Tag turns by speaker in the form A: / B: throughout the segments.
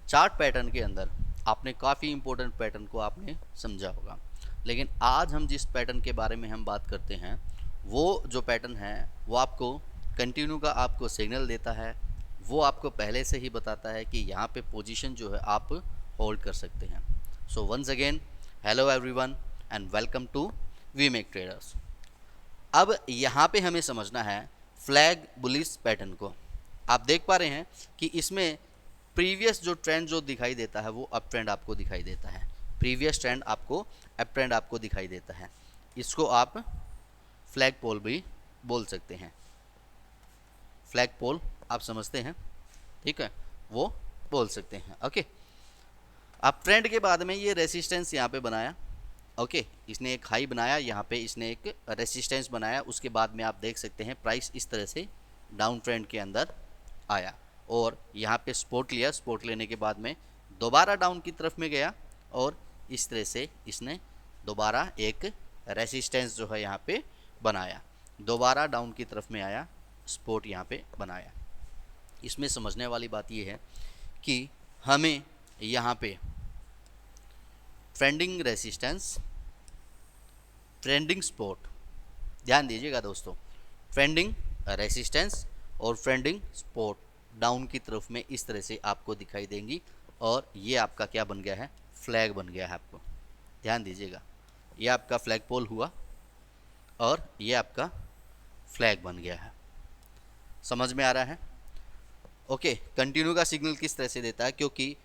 A: Chart pattern के अंदर आपने काफ़ी इंपॉर्टेंट पैटर्न को आपने समझा होगा, लेकिन आज हम जिस पैटर्न के बारे में हम बात करते हैं वो जो पैटर्न है वो आपको कंटिन्यू का आपको सिग्नल देता है। वो आपको पहले से ही बताता है कि यहाँ पे पोजीशन जो है आप होल्ड कर सकते हैं। So once again hello everyone and welcome to we make traders. अब यहाँ पे हमें समझना है फ्लैग बुलिश पैटर्न को। आप देख पा रहे हैं कि इसमें प्रीवियस जो ट्रेंड जो दिखाई देता है वो अप ट्रेंड आपको दिखाई देता है। प्रीवियस ट्रेंड आपको अप ट्रेंड आपको दिखाई देता है। इसको आप फ्लैग पोल भी बोल सकते हैं। फ्लैग पोल आप समझते हैं, ठीक है, वो बोल सकते हैं। ओके, अब ट्रेंड के बाद में ये रेसिस्टेंस यहाँ पे बनाया। ओके, इसने एक हाई बनाया, यहाँ पे इसने एक रेसिस्टेंस बनाया। उसके बाद में आप देख सकते हैं प्राइस इस तरह से डाउन ट्रेंड के अंदर आया और यहाँ पे सपोर्ट लिया। सपोर्ट लेने के बाद में दोबारा डाउन की तरफ में गया और इस तरह से इसने दोबारा एक रेसिस्टेंस जो है यहाँ पे बनाया। दोबारा डाउन की तरफ में आया, सपोर्ट यहाँ पे बनाया। इसमें समझने वाली बात ये है कि हमें यहाँ पे ट्रेंडिंग रेसिस्टेंस, ट्रेंडिंग सपोर्ट, ध्यान दीजिएगा दोस्तों, ट्रेंडिंग रेसिस्टेंस और ट्रेंडिंग सपोर्ट डाउन की तरफ में इस तरह से आपको दिखाई देंगी और ये आपका क्या बन गया है, फ्लैग बन गया है। आपको ध्यान दीजिएगा, ये आपका फ्लैग पोल हुआ और ये आपका फ्लैग बन गया है। समझ में आ रहा है? ओके, कंटिन्यू का सिग्नल किस तरह से देता है, क्योंकि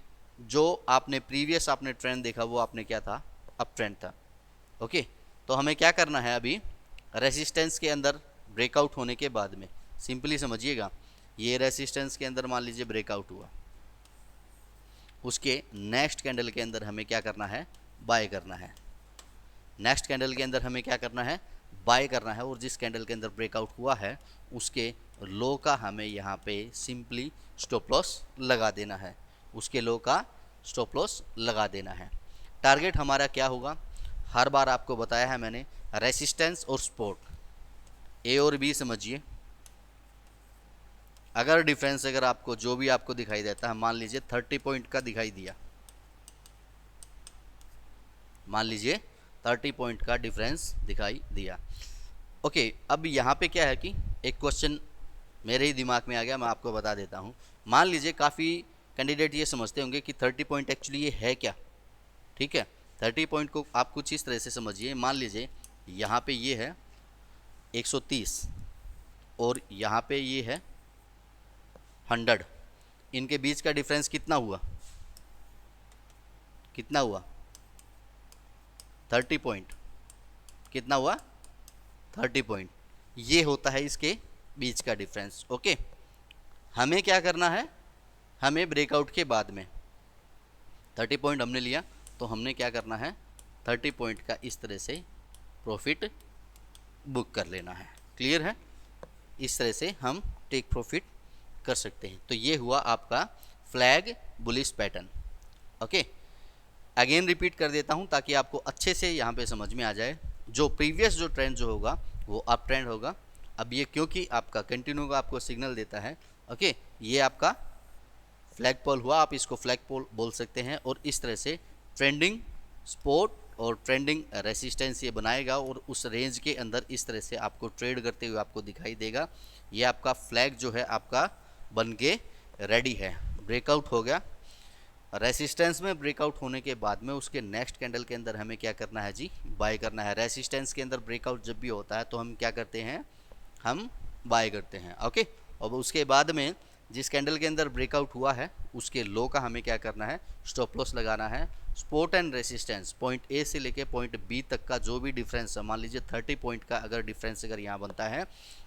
A: जो आपने प्रीवियस आपने ट्रेंड देखा वो आपने क्या था, अप ट्रेंड था। ओके, तो हमें क्या करना है, अभी रेसिस्टेंस के अंदर ब्रेकआउट होने के बाद में सिंपली समझिएगा, ये रेसिस्टेंस के अंदर मान लीजिए ब्रेकआउट हुआ, उसके नेक्स्ट कैंडल के अंदर हमें क्या करना है, बाय करना है। नेक्स्ट कैंडल के अंदर हमें क्या करना है, बाय करना है। और जिस कैंडल के अंदर ब्रेकआउट हुआ है उसके लो का हमें यहाँ पे सिंपली स्टॉप लॉस लगा देना है। उसके लो का स्टॉप लॉस लगा देना है। टारगेट हमारा क्या होगा, हर बार आपको बताया है मैंने, रेसिस्टेंस और सपोर्ट, ए और बी समझिए। अगर डिफरेंस अगर आपको जो भी आपको दिखाई देता है, मान लीजिए 30 पॉइंट का दिखाई दिया, मान लीजिए 30 पॉइंट का डिफरेंस दिखाई दिया। ओके, अब यहाँ पे क्या है कि एक क्वेश्चन मेरे ही दिमाग में आ गया, मैं आपको बता देता हूँ। मान लीजिए काफ़ी कैंडिडेट ये समझते होंगे कि 30 पॉइंट एक्चुअली ये है क्या। ठीक है, 30 पॉइंट को आप कुछ इस तरह से समझिए। मान लीजिए यहाँ पे ये है 130 और यहाँ पे ये है 100, इनके बीच का डिफरेंस कितना हुआ, कितना हुआ, 30 पॉइंट। कितना हुआ, 30 पॉइंट। ये होता है इसके बीच का डिफरेंस। ओके, हमें क्या करना है, हमें ब्रेकआउट के बाद में 30 पॉइंट हमने लिया तो हमने क्या करना है, 30 पॉइंट का इस तरह से प्रॉफिट बुक कर लेना है। क्लियर है? इस तरह से हम टेक प्रॉफिट कर सकते हैं। तो ये हुआ आपका flag bullish pattern. Okay, again repeat कर देता हूं ताकि आपको अच्छे से यहाँ पे समझ में आ जाए। जो प्रीवियस जो ट्रेंड जो होगा वो अप ट्रेंड होगा। अब ये क्योंकि आपका कंटिन्यू का आपको सिग्नल देता है, ओके, ये आपका फ्लैग पोल हुआ, आप इसको फ्लैग पोल बोल सकते हैं। और इस तरह से ट्रेंडिंग सपोर्ट और ट्रेंडिंग रेसिस्टेंस ये बनाएगा और उस रेंज के अंदर इस तरह से आपको ट्रेड करते हुए आपको दिखाई देगा। ये आपका फ्लैग जो है आपका बन के रेडी है। ब्रेकआउट हो गया, रेसिस्टेंस में ब्रेकआउट होने के बाद में उसके नेक्स्ट कैंडल के अंदर हमें क्या करना है जी, बाय करना है। रेसिस्टेंस के अंदर ब्रेकआउट जब भी होता है तो हम क्या करते हैं, हम बाय करते हैं। ओके, और उसके बाद में जिस कैंडल के अंदर ब्रेकआउट हुआ है उसके लो का हमें क्या करना है, स्टॉप लॉस लगाना है। Support and resistance point A से लेके पॉइंट बी तक का जो भी डिफरेंस है, मान लीजिए 30 पॉइंट का अगर डिफरेंस अगर यहाँ बनता है,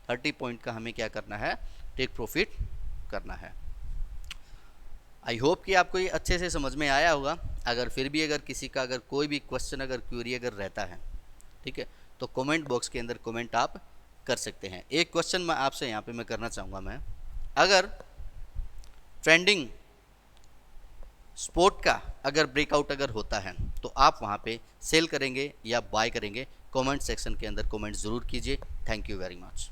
A: 30 पॉइंट का हमें क्या करना है, टेक प्रॉफिट करना है। आई होप कि आपको ये अच्छे से समझ में आया होगा। अगर फिर भी अगर किसी का अगर कोई भी क्वेश्चन अगर क्वेरी अगर रहता है, ठीक है, तो कमेंट बॉक्स के अंदर कमेंट आप कर सकते हैं। एक क्वेश्चन मैं आपसे यहाँ पे मैं करना चाहूँगा, मैं अगर ट्रेंडिंग स्पोर्ट का अगर ब्रेकआउट अगर होता है तो आप वहाँ पे सेल करेंगे या बाय करेंगे, कमेंट सेक्शन के अंदर कमेंट ज़रूर कीजिए। Thank you very much.